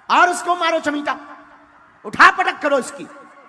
और उसको मारो चमीटा, उठा पटक करो इसकी।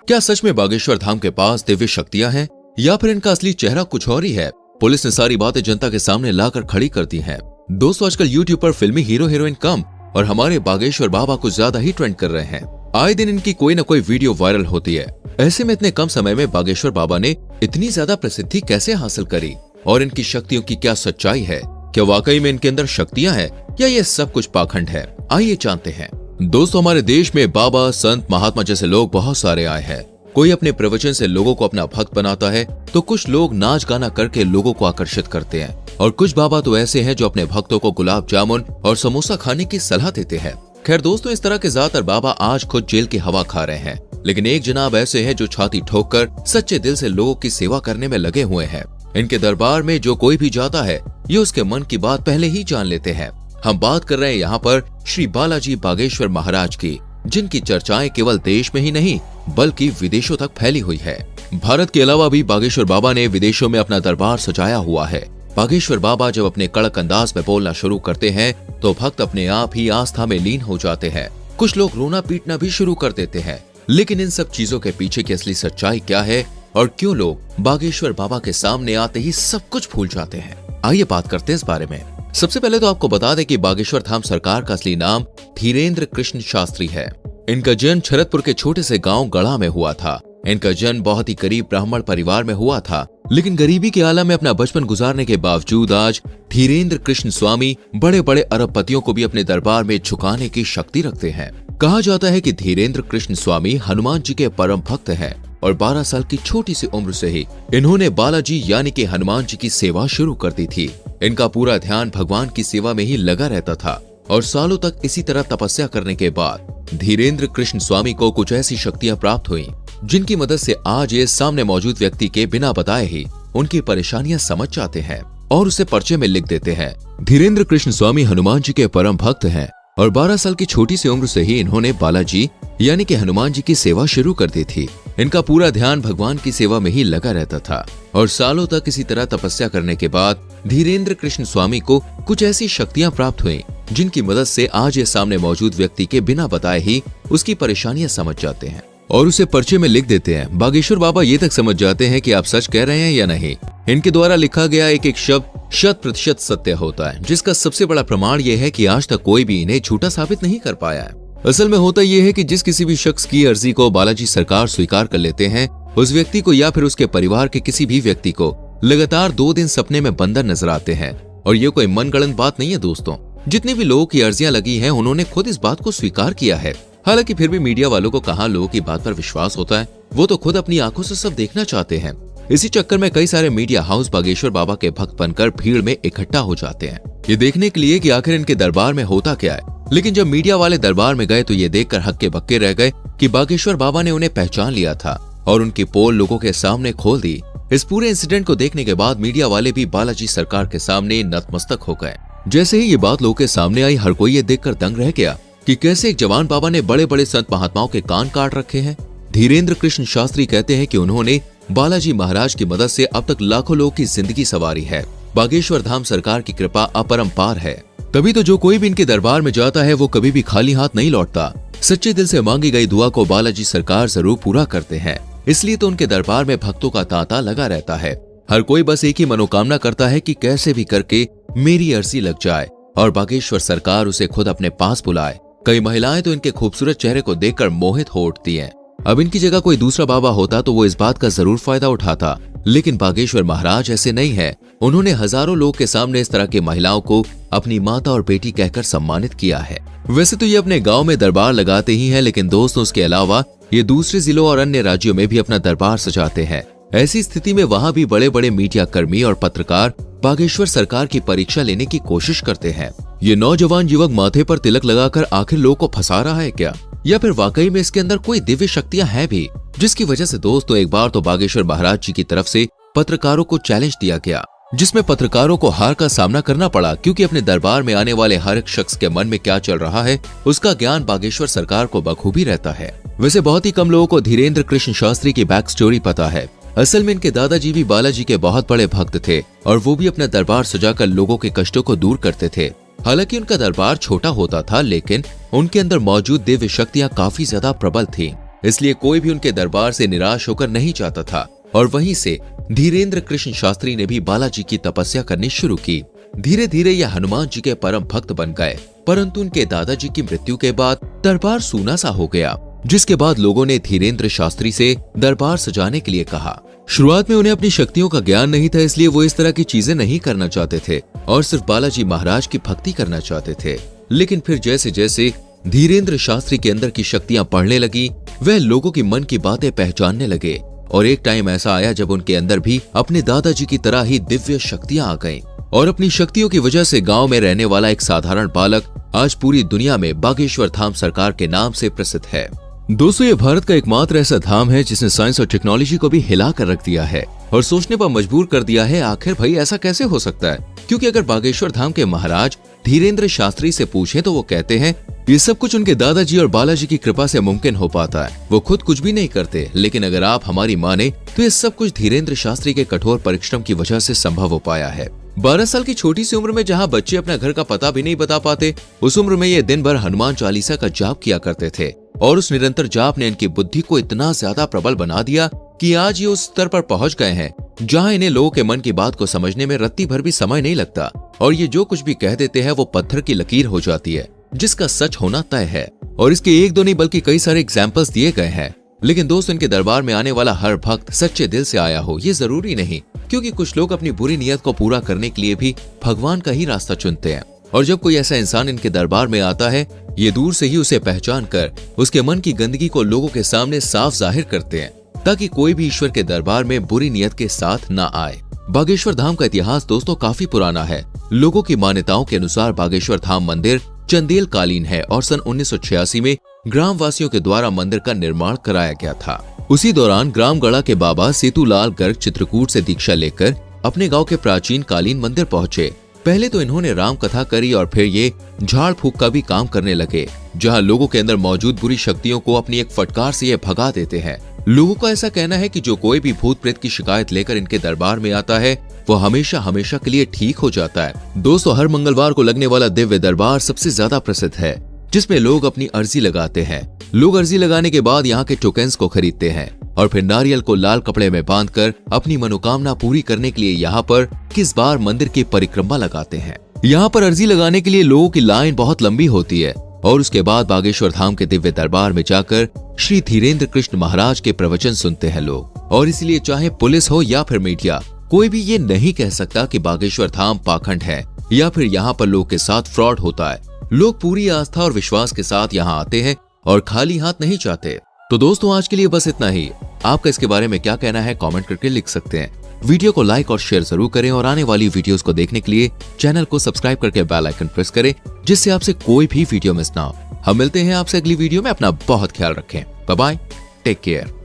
क्या सच में बागेश्वर धाम के पास दिव्य शक्तियां हैं या फिर इनका असली चेहरा कुछ और ही है? पुलिस ने सारी बातें जनता के सामने लाकर खड़ी कर दी हैं। दोस्तों, आजकल यूट्यूब पर फिल्मी हीरो हीरोइन कम और हमारे बागेश्वर बाबा कुछ ज्यादा ही ट्रेंड कर रहे हैं। आए दिन इनकी कोई न कोई वीडियो वायरल होती है। ऐसे में इतने कम समय में बागेश्वर बाबा ने इतनी ज्यादा प्रसिद्धि कैसे हासिल करी और इनकी शक्तियों की क्या सच्चाई है? क्या वाकई में इनके अंदर शक्तियां हैं या ये सब कुछ पाखंड है? आइए जानते हैं। दोस्तों, हमारे देश में बाबा, संत, महात्मा जैसे लोग बहुत सारे आए हैं। कोई अपने प्रवचन से लोगों को अपना भक्त बनाता है तो कुछ लोग नाच गाना करके लोगों को आकर्षित करते हैं और कुछ बाबा तो ऐसे हैं जो अपने भक्तों को गुलाब जामुन और समोसा खाने की सलाह देते हैं। खैर दोस्तों, इस तरह के ज्यादातर बाबा आज खुद जेल की हवा खा रहे हैं, लेकिन एक जनाब ऐसे हैं जो छाती ठोककर सच्चे दिल से लोगों की सेवा करने में लगे हुए हैं। इनके दरबार में जो कोई भी जाता है ये उसके मन की बात पहले ही जान लेते हैं। हम बात कर रहे हैं यहाँ पर श्री बालाजी बागेश्वर महाराज की, जिनकी चर्चाएं केवल देश में ही नहीं बल्कि विदेशों तक फैली हुई है। भारत के अलावा भी बागेश्वर बाबा ने विदेशों में अपना दरबार सजाया हुआ है। बागेश्वर बाबा जब अपने कड़क अंदाज में बोलना शुरू करते हैं तो भक्त अपने आप ही आस्था में लीन हो जाते हैं। कुछ लोग रोना पीटना भी शुरू कर देते हैं। लेकिन इन सब चीजों के पीछे की असली सच्चाई क्या है और क्यों लोग बागेश्वर बाबा के सामने आते ही सब कुछ भूल जाते हैं? आइए बात करते हैं इस बारे में। सबसे पहले तो आपको बता दें कि बागेश्वर धाम सरकार का असली नाम धीरेन्द्र कृष्ण शास्त्री है। इनका जन्म शरदपुर के छोटे से गांव गढ़ा में हुआ था। इनका जन्म बहुत ही गरीब ब्राह्मण परिवार में हुआ था, लेकिन गरीबी के आलम में अपना बचपन गुजारने के बावजूद आज धीरेन्द्र कृष्ण स्वामी बड़े बड़े अरबपतियों को भी अपने दरबार में झुकाने की शक्ति रखते हैं। कहा जाता है कि धीरेन्द्र कृष्ण स्वामी हनुमान जी के परम भक्त हैं और 12 साल की छोटी सी उम्र से ही इन्होंने बालाजी यानी कि हनुमान जी की सेवा शुरू कर दी थी। इनका पूरा ध्यान भगवान की सेवा में ही लगा रहता था और सालों तक इसी तरह तपस्या करने के बाद धीरेन्द्र कृष्ण स्वामी को कुछ ऐसी शक्तियां प्राप्त हुई जिनकी मदद से आज ये सामने मौजूद व्यक्ति के बिना बताए ही उनकी परेशानियां समझ जाते हैं और उसे पर्चे में लिख देते हैं। धीरेन्द्र कृष्ण स्वामी हनुमान जी के परम भक्त हैं और 12 साल की छोटी सी उम्र से ही इन्होंने बालाजी यानी कि हनुमान जी की सेवा शुरू कर दी थी। इनका पूरा ध्यान भगवान की सेवा में ही लगा रहता था और सालों तक इसी तरह तपस्या करने के बाद धीरेन्द्र कृष्ण स्वामी को कुछ ऐसी शक्तियां प्राप्त हुई जिनकी मदद से आज ये सामने मौजूद व्यक्ति के बिना बताए ही उसकी परेशानियां समझ जाते हैं और उसे पर्चे में लिख देते हैं। बागेश्वर बाबा ये तक समझ जाते हैं कि आप सच कह रहे हैं या नहीं। इनके द्वारा लिखा गया एक एक शब्द 100% सत्य होता है, जिसका सबसे बड़ा प्रमाण यह है कि आज तक कोई भी इन्हें झूठा साबित नहीं कर पाया है। असल में होता यह है कि जिस किसी भी शख्स की अर्जी को बालाजी सरकार स्वीकार कर लेते हैं, उस व्यक्ति को या फिर उसके परिवार के किसी भी व्यक्ति को लगातार 2 दिन सपने में बंदर नजर आते हैं। और ये कोई मनगढ़ंत बात नहीं है दोस्तों। जितने भी लोगों की अर्जियां लगी हैं उन्होंने खुद इस बात को स्वीकार किया है। हालांकि फिर भी मीडिया वालों को कहां लोगों की बात पर विश्वास होता है, वो तो खुद अपनी आंखों से सब देखना चाहते हैं। इसी चक्कर में कई सारे मीडिया हाउस बागेश्वर बाबा के भक्त बनकर भीड़ में इकट्ठा हो जाते हैं, ये देखने के लिए कि आखिर इनके दरबार में होता क्या है। लेकिन जब मीडिया वाले दरबार में गए तो ये देखकर हक्के बक्के रह गए कि बागेश्वर बाबा ने उन्हें पहचान लिया था और उनकी पोल लोगों के सामने खोल दी। इस पूरे इंसिडेंट को देखने के बाद मीडिया वाले भी बालाजी सरकार के सामने नतमस्तक हो गए। जैसे ही ये बात लोगों के सामने आई, हर कोई ये देखकर दंग रह गया कि कैसे एक जवान बाबा ने बड़े बड़े संत महात्माओं के कान काट रखे हैं। धीरेन्द्र कृष्ण शास्त्री कहते हैं कि उन्होंने बालाजी महाराज की मदद से अब तक लाखों लोगों की जिंदगी संवारी है। बागेश्वर धाम सरकार की कृपा अपरंपार है, तभी तो जो कोई भी इनके दरबार में जाता है वो कभी भी खाली हाथ नहीं लौटता। सच्चे दिल से मांगी गई दुआ को बालाजी सरकार जरूर पूरा करते हैं, इसलिए तो उनके दरबार में भक्तों का तांता लगा रहता है। हर कोई बस एक ही मनोकामना करता है कि कैसे भी करके मेरी अर्जी लग जाए और बागेश्वर सरकार उसे खुद अपने पास बुलाए। कई महिलाएं तो इनके खूबसूरत चेहरे को देखकर मोहित हो उठती हैं। अब इनकी जगह कोई दूसरा बाबा होता तो वो इस बात का जरूर फायदा उठाता, लेकिन बागेश्वर महाराज ऐसे नहीं है। उन्होंने हजारों लोग के सामने इस तरह की महिलाओं को अपनी माता और बेटी कहकर सम्मानित किया है। वैसे तो ये अपने गांव में दरबार लगाते ही हैं, लेकिन दोस्तों उसके अलावा ये दूसरे जिलों और अन्य राज्यों में भी अपना दरबार सजाते हैं। ऐसी स्थिति में वहां भी बड़े बड़े मीडिया कर्मी और पत्रकार बागेश्वर सरकार की परीक्षा लेने की कोशिश करते हैं। ये नौजवान युवक माथे पर तिलक लगाकर आखिर लोगों को फंसा रहा है क्या, या फिर वाकई में इसके अंदर कोई दिव्य शक्तियां हैं भी, जिसकी वजह से दोस्तों एक बार तो बागेश्वर महाराज जी की तरफ से पत्रकारों को चैलेंज दिया गया, जिसमें पत्रकारों को हार का सामना करना पड़ा, क्योंकि अपने दरबार में आने वाले हर एक शख्स के मन में क्या चल रहा है उसका ज्ञान बागेश्वर सरकार को बखूबी रहता है। वैसे बहुत ही कम लोगों को धीरेन्द्र कृष्ण शास्त्री की बैक स्टोरी पता है। असल में इनके दादाजी भी बालाजी के बहुत बड़े भक्त थे और वो भी अपना दरबार सजाकर लोगों के कष्टों को दूर करते थे। हालांकि उनका दरबार छोटा होता था, लेकिन उनके अंदर मौजूद दिव्य शक्तियां काफी ज्यादा प्रबल थीं। इसलिए कोई भी उनके दरबार से निराश होकर नहीं जाता था। और वहीं से धीरेन्द्र कृष्ण शास्त्री ने भी बालाजी की तपस्या करनी शुरू की। धीरे धीरे यह हनुमान जी के परम भक्त बन गए, परंतु उनके दादाजी की मृत्यु के बाद दरबार सूना सा हो गया, जिसके बाद लोगों ने धीरेन्द्र शास्त्री से दरबार सजाने के लिए कहा। शुरुआत में उन्हें अपनी शक्तियों का ज्ञान नहीं था, इसलिए वो इस तरह की चीजें नहीं करना चाहते थे और सिर्फ बालाजी महाराज की भक्ति करना चाहते थे। लेकिन फिर जैसे जैसे धीरेन्द्र शास्त्री के अंदर की शक्तियां बढ़ने लगी, वह लोगों की मन की बातें पहचानने लगे और एक टाइम ऐसा आया जब उनके अंदर भी अपने दादाजी की तरह ही दिव्य शक्तियां आ गईं और अपनी शक्तियों की वजह से गांव में रहने वाला एक साधारण बालक आज पूरी दुनिया में बागेश्वर धाम सरकार के नाम से प्रसिद्ध है। दोस्तों, ये भारत का एकमात्र ऐसा धाम है जिसने साइंस और टेक्नोलॉजी को भी हिला कर रख दिया है और सोचने पर मजबूर कर दिया है, आखिर भाई ऐसा कैसे हो सकता है? क्योंकि अगर बागेश्वर धाम के महाराज धीरेन्द्र शास्त्री से पूछें तो वो कहते हैं ये सब कुछ उनके दादाजी और बालाजी की कृपा से मुमकिन हो पाता है। वो खुद कुछ भी नहीं करते, लेकिन अगर आप हमारी माने तो ये सब कुछ धीरेन्द्र शास्त्री के कठोर परिश्रम की वजह से संभव हो पाया है। 12 साल की छोटी सी उम्र में जहाँ बच्चे अपना घर का पता भी नहीं बता पाते, उस उम्र में ये दिन भर हनुमान चालीसा का जाप किया करते थे और उस निरंतर जाप ने इनकी बुद्धि को इतना ज्यादा प्रबल बना दिया कि आज ये उस स्तर पर पहुंच गए हैं जहां इन्हें लोगों के मन की बात को समझने में रत्ती भर भी समय नहीं लगता और ये जो कुछ भी कह देते हैं वो पत्थर की लकीर हो जाती है, जिसका सच होना तय है। और इसके एक दो नहीं बल्कि कई सारे एग्जाम्पल्स दिए गए हैं। लेकिन दोस्त, इनके दरबार में आने वाला हर भक्त सच्चे दिल से आया हो ये जरूरी नहीं, क्योंकि कुछ लोग अपनी बुरी नीयत को पूरा करने के लिए भी भगवान का ही रास्ता चुनते हैं। और जब कोई ऐसा इंसान इनके दरबार में आता है, ये दूर से ही उसे पहचान कर उसके मन की गंदगी को लोगों के सामने साफ जाहिर करते हैं, ताकि कोई भी ईश्वर के दरबार में बुरी नीयत के साथ ना आए। बागेश्वर धाम का इतिहास दोस्तों काफी पुराना है। लोगों की मान्यताओं के अनुसार बागेश्वर धाम मंदिर चंदेल कालीन है और सन 1986 में ग्राम वासियों के द्वारा मंदिर का निर्माण कराया गया था। उसी दौरान ग्राम गढ़ा के बाबा सेतुलाल गर्ग चित्रकूट से दीक्षा लेकर अपने गांव के प्राचीन कालीन मंदिर पहुंचे। पहले तो इन्होंने राम कथा करी और फिर ये झाड़ फूक का भी काम करने लगे, जहां लोगों के अंदर मौजूद बुरी शक्तियों को अपनी एक फटकार से ये भगा देते हैं। लोगों का ऐसा कहना है कि जो कोई भी भूत प्रेत की शिकायत लेकर इनके दरबार में आता है वो हमेशा हमेशा के लिए ठीक हो जाता है। दोस्तों, हर मंगलवार को लगने वाला दिव्य दरबार सबसे ज्यादा प्रसिद्ध है, जिसमें लोग अपनी अर्जी लगाते हैं। लोग अर्जी लगाने के बाद यहाँ के टोकन्स को खरीदते हैं और फिर नारियल को लाल कपड़े में बांधकर अपनी मनोकामना पूरी करने के लिए यहाँ पर किस बार मंदिर की परिक्रमा लगाते हैं। यहाँ पर अर्जी लगाने के लिए लोगों की लाइन बहुत लंबी होती है और उसके बाद बागेश्वर धाम के दिव्य दरबार में जाकर श्री धीरेन्द्र कृष्ण महाराज के प्रवचन सुनते हैं लोग। और इसलिए चाहे पुलिस हो या फिर मीडिया, कोई भी ये नहीं कह सकता कि बागेश्वर धाम पाखंड है या फिर यहाँ पर लोग के साथ फ्रॉड होता है। लोग पूरी आस्था और विश्वास के साथ यहाँ आते हैं और खाली हाथ नहीं जाते। तो दोस्तों, आज के लिए बस इतना ही। आपका इसके बारे में क्या कहना है कमेंट करके लिख सकते हैं। वीडियो को लाइक और शेयर जरूर करें और आने वाली वीडियोस को देखने के लिए चैनल को सब्सक्राइब करके बेल आइकन प्रेस करें, जिससे आपसे कोई भी वीडियो मिस ना हो। हम मिलते हैं आपसे अगली वीडियो में। अपना बहुत ख्याल रखें। Bye bye, take care.